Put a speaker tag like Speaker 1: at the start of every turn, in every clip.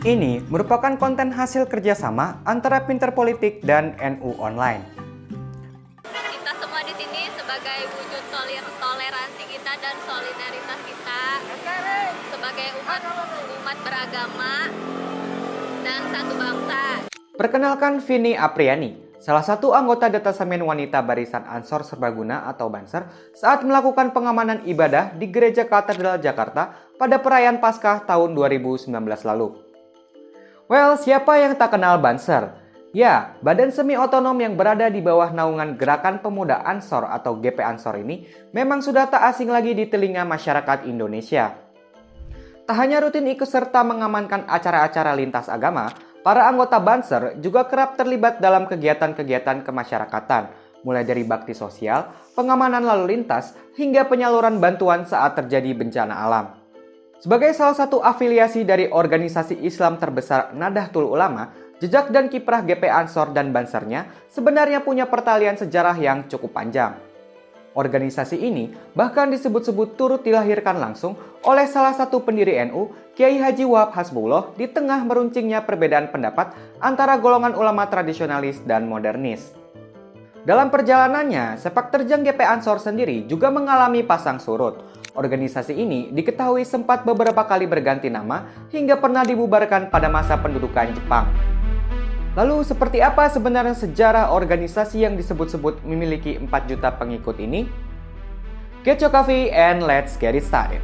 Speaker 1: Ini merupakan konten hasil kerjasama antara Pinter Politik dan NU Online.
Speaker 2: Kita semua di sini sebagai wujud toleransi kita dan solidaritas kita sebagai umat beragama dan satu bangsa.
Speaker 1: Perkenalkan Vini Apriani, salah satu anggota Detasemen Wanita Barisan Ansor Serbaguna atau Banser saat melakukan pengamanan ibadah di Gereja Katedral Jakarta pada perayaan Paskah tahun 2019 lalu. Well, siapa yang tak kenal Banser? Ya, badan semi-otonom yang berada di bawah naungan Gerakan Pemuda Ansor atau GP Ansor ini memang sudah tak asing lagi di telinga masyarakat Indonesia. Tak hanya rutin ikut serta mengamankan acara-acara lintas agama, para anggota Banser juga kerap terlibat dalam kegiatan-kegiatan kemasyarakatan, mulai dari bakti sosial, pengamanan lalu lintas, hingga penyaluran bantuan saat terjadi bencana alam. Sebagai salah satu afiliasi dari organisasi Islam terbesar Nahdlatul Ulama, jejak dan kiprah GP Ansor dan Bansernya sebenarnya punya pertalian sejarah yang cukup panjang. Organisasi ini bahkan disebut-sebut turut dilahirkan langsung oleh salah satu pendiri NU, Kiai Haji Wahab Hasbullah, di tengah meruncingnya perbedaan pendapat antara golongan ulama tradisionalis dan modernis. Dalam perjalanannya, sepak terjang GP Ansor sendiri juga mengalami pasang surut. Organisasi ini diketahui sempat beberapa kali berganti nama hingga pernah dibubarkan pada masa pendudukan Jepang. Lalu seperti apa sebenarnya sejarah organisasi yang disebut-sebut memiliki 4 juta pengikut ini? Get your coffee and let's get it started.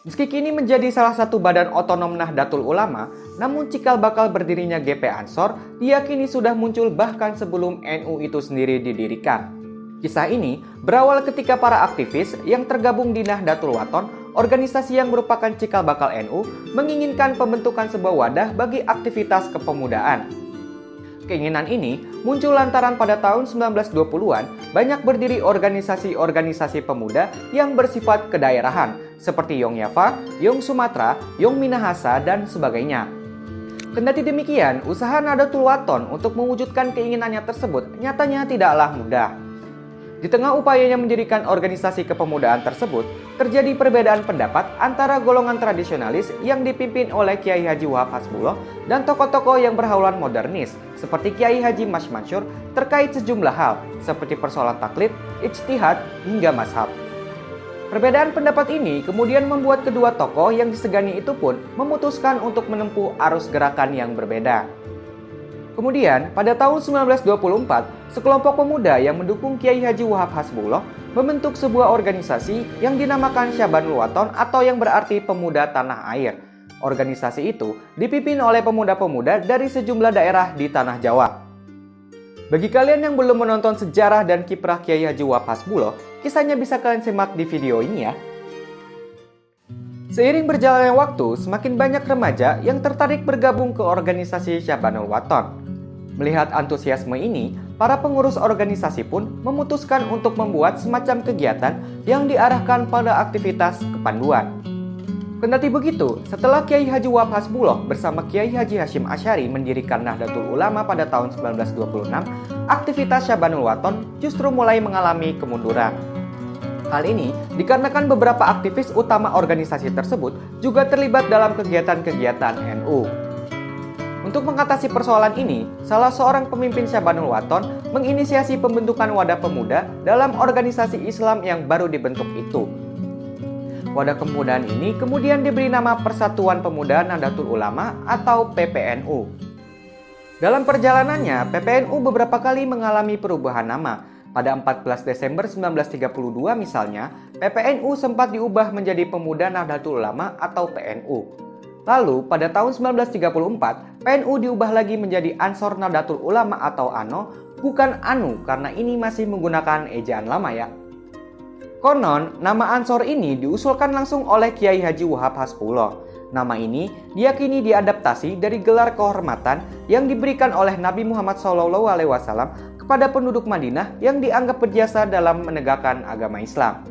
Speaker 1: Meski kini menjadi salah satu badan otonom Nahdlatul Ulama, namun cikal bakal berdirinya GP Ansor diyakini sudah muncul bahkan sebelum NU itu sendiri didirikan. Kisah ini berawal ketika para aktivis yang tergabung di Nahdlatul Wathon, organisasi yang merupakan cikal bakal NU, menginginkan pembentukan sebuah wadah bagi aktivitas kepemudaan. Keinginan ini muncul lantaran pada tahun 1920-an banyak berdiri organisasi-organisasi pemuda yang bersifat kedaerahan seperti Yong Yava, Yong Sumatra, Yong Minahasa, dan sebagainya. Kendati demikian, usaha Nahdlatul Wathon untuk mewujudkan keinginannya tersebut nyatanya tidaklah mudah. Di tengah upayanya mendirikan organisasi kepemudaan tersebut, terjadi perbedaan pendapat antara golongan tradisionalis yang dipimpin oleh Kiai Haji Wahab Hasbullah dan tokoh-tokoh yang berhaluan modernis seperti Kiai Haji Mas Mansur terkait sejumlah hal seperti persoalan taklid, ijtihad, hingga mazhab. Perbedaan pendapat ini kemudian membuat kedua tokoh yang disegani itu pun memutuskan untuk menempuh arus gerakan yang berbeda. Kemudian, pada tahun 1924, sekelompok pemuda yang mendukung Kiai Haji Wahab Hasbullah membentuk sebuah organisasi yang dinamakan Syabanul Wathon atau yang berarti Pemuda Tanah Air. Organisasi itu dipimpin oleh pemuda-pemuda dari sejumlah daerah di Tanah Jawa. Bagi kalian yang belum menonton sejarah dan kiprah Kiai Haji Wahab Hasbullah, kisahnya bisa kalian simak di video ini ya. Seiring berjalannya waktu, semakin banyak remaja yang tertarik bergabung ke organisasi Syabanul Wathon. Melihat antusiasme ini, para pengurus organisasi pun memutuskan untuk membuat semacam kegiatan yang diarahkan pada aktivitas kepanduan. Kendati begitu, setelah Kiai Haji Wahab Hasbullah bersama Kiai Haji Hasyim Asy'ari mendirikan Nahdlatul Ulama pada tahun 1926, aktivitas Syabanul Wathon justru mulai mengalami kemunduran. Hal ini dikarenakan beberapa aktivis utama organisasi tersebut juga terlibat dalam kegiatan-kegiatan NU. Untuk mengatasi persoalan ini, salah seorang pemimpin Syabanul Wathon menginisiasi pembentukan wadah pemuda dalam organisasi Islam yang baru dibentuk itu. Wadah kepemudaan ini kemudian diberi nama Persatuan Pemuda Nahdlatul Ulama atau PPNU. Dalam perjalanannya, PPNU beberapa kali mengalami perubahan nama. Pada 14 Desember 1932 misalnya, PPNU sempat diubah menjadi Pemuda Nahdlatul Ulama atau PNU. Lalu, pada tahun 1934, PNU diubah lagi menjadi Ansor Nahdlatul Ulama atau ANO, bukan ANU karena ini masih menggunakan ejaan lama ya. Konon, nama Ansor ini diusulkan langsung oleh Kiai Haji Wahab Hasbullah. Nama ini diyakini diadaptasi dari gelar kehormatan yang diberikan oleh Nabi Muhammad SAW kepada penduduk Madinah yang dianggap berjasa dalam menegakkan agama Islam.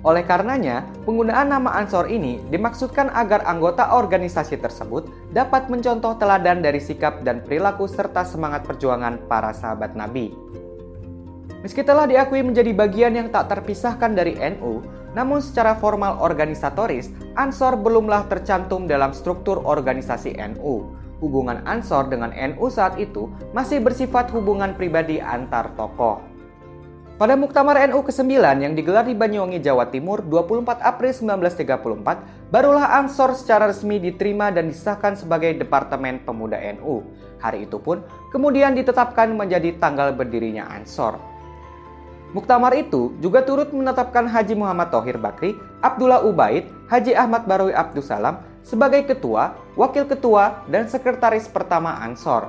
Speaker 1: Oleh karenanya, penggunaan nama Ansor ini dimaksudkan agar anggota organisasi tersebut dapat mencontoh teladan dari sikap dan perilaku serta semangat perjuangan para sahabat Nabi. Meski telah diakui menjadi bagian yang tak terpisahkan dari NU, namun secara formal organisatoris, Ansor belumlah tercantum dalam struktur organisasi NU. Hubungan Ansor dengan NU saat itu masih bersifat hubungan pribadi antar tokoh. Pada Muktamar NU ke-9 yang digelar di Banyuwangi, Jawa Timur 24 April 1934, barulah Ansor secara resmi diterima dan disahkan sebagai Departemen Pemuda NU. Hari itu pun kemudian ditetapkan menjadi tanggal berdirinya Ansor. Muktamar itu juga turut menetapkan Haji Muhammad Thohir Bakri, Abdullah Ubaid, Haji Ahmad Barawi Abdussalam sebagai ketua, wakil ketua, dan sekretaris pertama Ansor.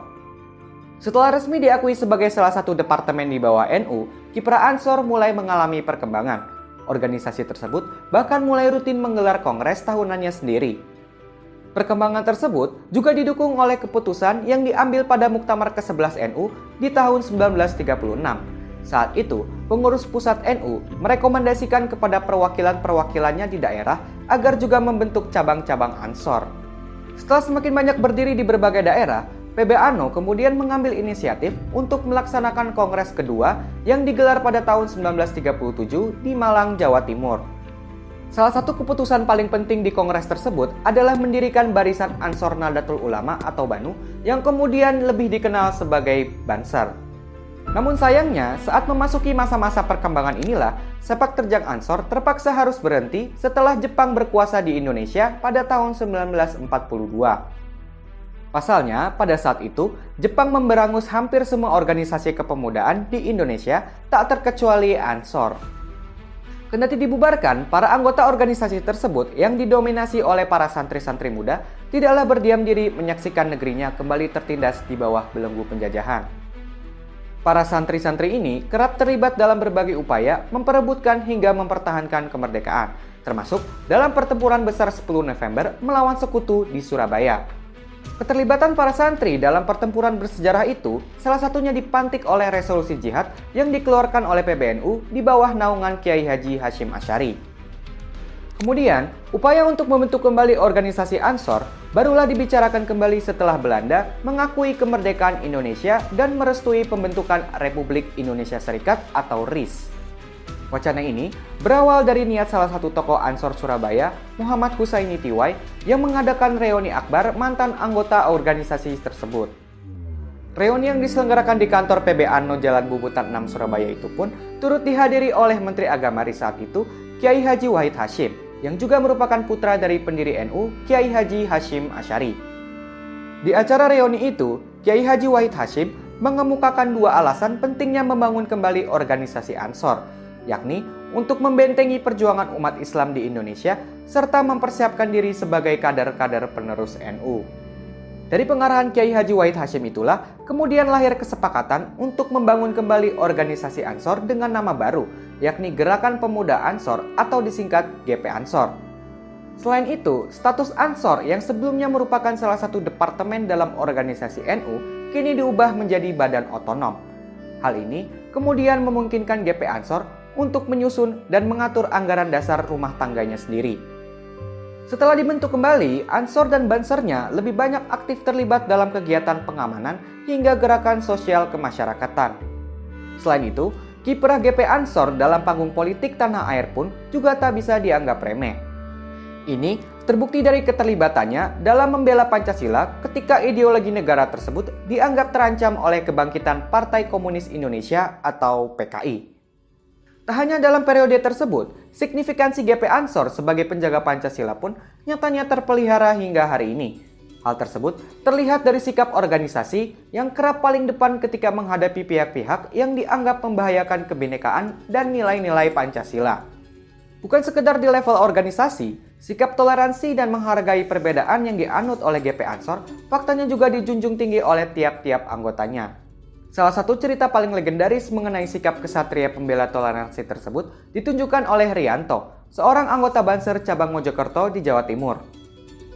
Speaker 1: Setelah resmi diakui sebagai salah satu departemen di bawah NU, kiprah Ansor mulai mengalami perkembangan. Organisasi tersebut bahkan mulai rutin menggelar kongres tahunannya sendiri. Perkembangan tersebut juga didukung oleh keputusan yang diambil pada Muktamar ke-11 NU di tahun 1936. Saat itu, pengurus pusat NU merekomendasikan kepada perwakilan-perwakilannya di daerah agar juga membentuk cabang-cabang Ansor. Setelah semakin banyak berdiri di berbagai daerah, PB ANO kemudian mengambil inisiatif untuk melaksanakan kongres kedua yang digelar pada tahun 1937 di Malang, Jawa Timur. Salah satu keputusan paling penting di kongres tersebut adalah mendirikan Barisan Ansor Nahdlatul Ulama atau BANU yang kemudian lebih dikenal sebagai Banser. Namun sayangnya, saat memasuki masa-masa perkembangan inilah, sepak terjang Ansor terpaksa harus berhenti setelah Jepang berkuasa di Indonesia pada tahun 1942. Pasalnya, pada saat itu, Jepang memberangus hampir semua organisasi kepemudaan di Indonesia, tak terkecuali Ansor. Kendati dibubarkan, para anggota organisasi tersebut yang didominasi oleh para santri-santri muda tidaklah berdiam diri menyaksikan negerinya kembali tertindas di bawah belenggu penjajahan. Para santri-santri ini kerap terlibat dalam berbagai upaya memperebutkan hingga mempertahankan kemerdekaan, termasuk dalam pertempuran besar 10 November melawan sekutu di Surabaya. Keterlibatan para santri dalam pertempuran bersejarah itu salah satunya dipantik oleh resolusi jihad yang dikeluarkan oleh PBNU di bawah naungan Kiai Haji Hashim Asy'ari. Kemudian, upaya untuk membentuk kembali organisasi Ansor barulah dibicarakan kembali setelah Belanda mengakui kemerdekaan Indonesia dan merestui pembentukan Republik Indonesia Serikat atau RIS. Wacana ini berawal dari niat salah satu tokoh Ansor Surabaya, Muhammad Husaini Tiwai, yang mengadakan reuni akbar mantan anggota organisasi tersebut. Reuni yang diselenggarakan di kantor PB ANO Jalan Bubutan 6 Surabaya itu pun turut dihadiri oleh Menteri Agama RIS saat itu, Kiai Haji Wahid Hasyim, yang juga merupakan putra dari pendiri NU, Kiai Haji Hashim Asy'ari. Di acara reuni itu, Kiai Haji Wahid Hasyim mengemukakan dua alasan pentingnya membangun kembali organisasi Ansor, yakni untuk membentengi perjuangan umat Islam di Indonesia serta mempersiapkan diri sebagai kader-kader penerus NU. Dari pengarahan Kiai Haji Wahid Hasyim itulah kemudian lahir kesepakatan untuk membangun kembali organisasi Ansor dengan nama baru, yakni Gerakan Pemuda Ansor atau disingkat GP Ansor. Selain itu, status Ansor yang sebelumnya merupakan salah satu departemen dalam organisasi NU kini diubah menjadi badan otonom. Hal ini kemudian memungkinkan GP Ansor untuk menyusun dan mengatur anggaran dasar rumah tangganya sendiri. Setelah dibentuk kembali, Ansor dan Bansernya lebih banyak aktif terlibat dalam kegiatan pengamanan hingga gerakan sosial kemasyarakatan. Selain itu, kiprah GP Ansor dalam panggung politik tanah air pun juga tak bisa dianggap remeh. Ini terbukti dari keterlibatannya dalam membela Pancasila ketika ideologi negara tersebut dianggap terancam oleh kebangkitan Partai Komunis Indonesia atau PKI. Tak hanya dalam periode tersebut, signifikansi GP Ansor sebagai penjaga Pancasila pun nyatanya terpelihara hingga hari ini. Hal tersebut terlihat dari sikap organisasi yang kerap paling depan ketika menghadapi pihak-pihak yang dianggap membahayakan kebinekaan dan nilai-nilai Pancasila. Bukan sekedar di level organisasi, sikap toleransi dan menghargai perbedaan yang dianut oleh GP Ansor faktanya juga dijunjung tinggi oleh tiap-tiap anggotanya. Salah satu cerita paling legendaris mengenai sikap kesatria pembela toleransi tersebut ditunjukkan oleh Rianto, seorang anggota Banser cabang Mojokerto di Jawa Timur.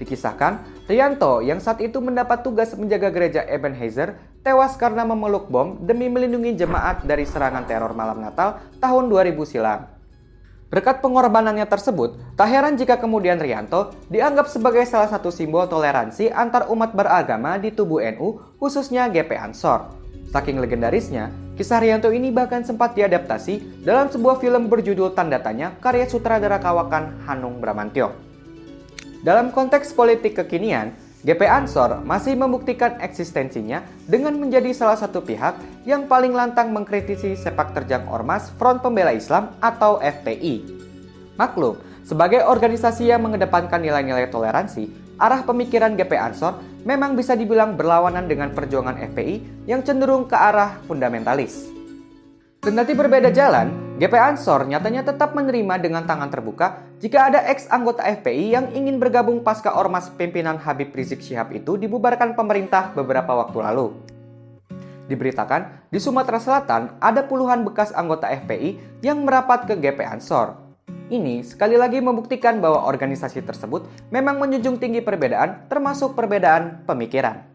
Speaker 1: Dikisahkan, Rianto yang saat itu mendapat tugas menjaga gereja Ebenezer tewas karena memeluk bom demi melindungi jemaat dari serangan teror malam Natal tahun 2000 silam. Berkat pengorbanannya tersebut, tak heran jika kemudian Riyanto dianggap sebagai salah satu simbol toleransi antar umat beragama di tubuh NU, khususnya GP Ansor. Saking legendarisnya, kisah Riyanto ini bahkan sempat diadaptasi dalam sebuah film berjudul Tanda Tanya karya sutradara kawakan Hanung Bramantyo. Dalam konteks politik kekinian, GP Ansor masih membuktikan eksistensinya dengan menjadi salah satu pihak yang paling lantang mengkritisi sepak terjang Ormas Front Pembela Islam atau FPI. Maklum, sebagai organisasi yang mengedepankan nilai-nilai toleransi, arah pemikiran GP Ansor memang bisa dibilang berlawanan dengan perjuangan FPI yang cenderung ke arah fundamentalis. Kendati berbeda jalan, GP Ansor nyatanya tetap menerima dengan tangan terbuka jika ada ex-anggota FPI yang ingin bergabung pasca ormas pimpinan Habib Rizik Syihab itu dibubarkan pemerintah beberapa waktu lalu. Diberitakan, di Sumatera Selatan ada puluhan bekas anggota FPI yang merapat ke GP Ansor. Ini sekali lagi membuktikan bahwa organisasi tersebut memang menjunjung tinggi perbedaan, termasuk perbedaan pemikiran.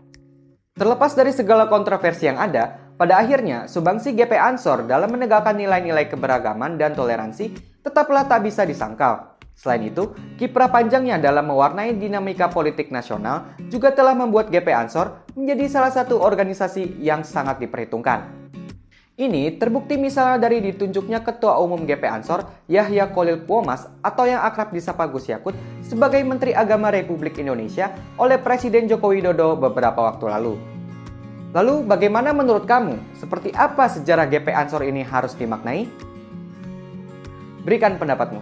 Speaker 1: Terlepas dari segala kontroversi yang ada, pada akhirnya sumbangsi GP Ansor dalam menegakkan nilai-nilai keberagaman dan toleransi tetaplah tak bisa disangkal. Selain itu, kiprah panjangnya dalam mewarnai dinamika politik nasional juga telah membuat GP Ansor menjadi salah satu organisasi yang sangat diperhitungkan. Ini terbukti misalnya dari ditunjuknya Ketua Umum GP Ansor, Yahya Khalil Quomas atau yang akrab disapa Gus Yakut sebagai Menteri Agama Republik Indonesia oleh Presiden Joko Widodo beberapa waktu lalu. Lalu bagaimana menurut kamu? Seperti apa sejarah GP Ansor ini harus dimaknai? Berikan pendapatmu.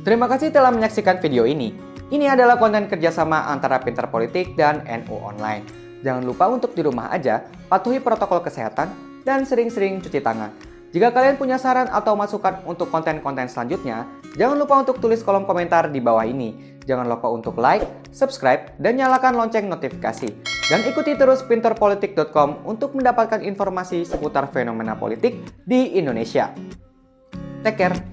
Speaker 1: Terima kasih telah menyaksikan video ini. Ini adalah konten kerjasama antara Pinter Politik dan NU Online. Jangan lupa untuk di rumah aja, patuhi protokol kesehatan, dan sering-sering cuci tangan. Jika kalian punya saran atau masukan untuk konten-konten selanjutnya, jangan lupa untuk tulis kolom komentar di bawah ini. Jangan lupa untuk like, subscribe, dan nyalakan lonceng notifikasi. Dan ikuti terus pinterpolitik.com untuk mendapatkan informasi seputar fenomena politik di Indonesia. Take care!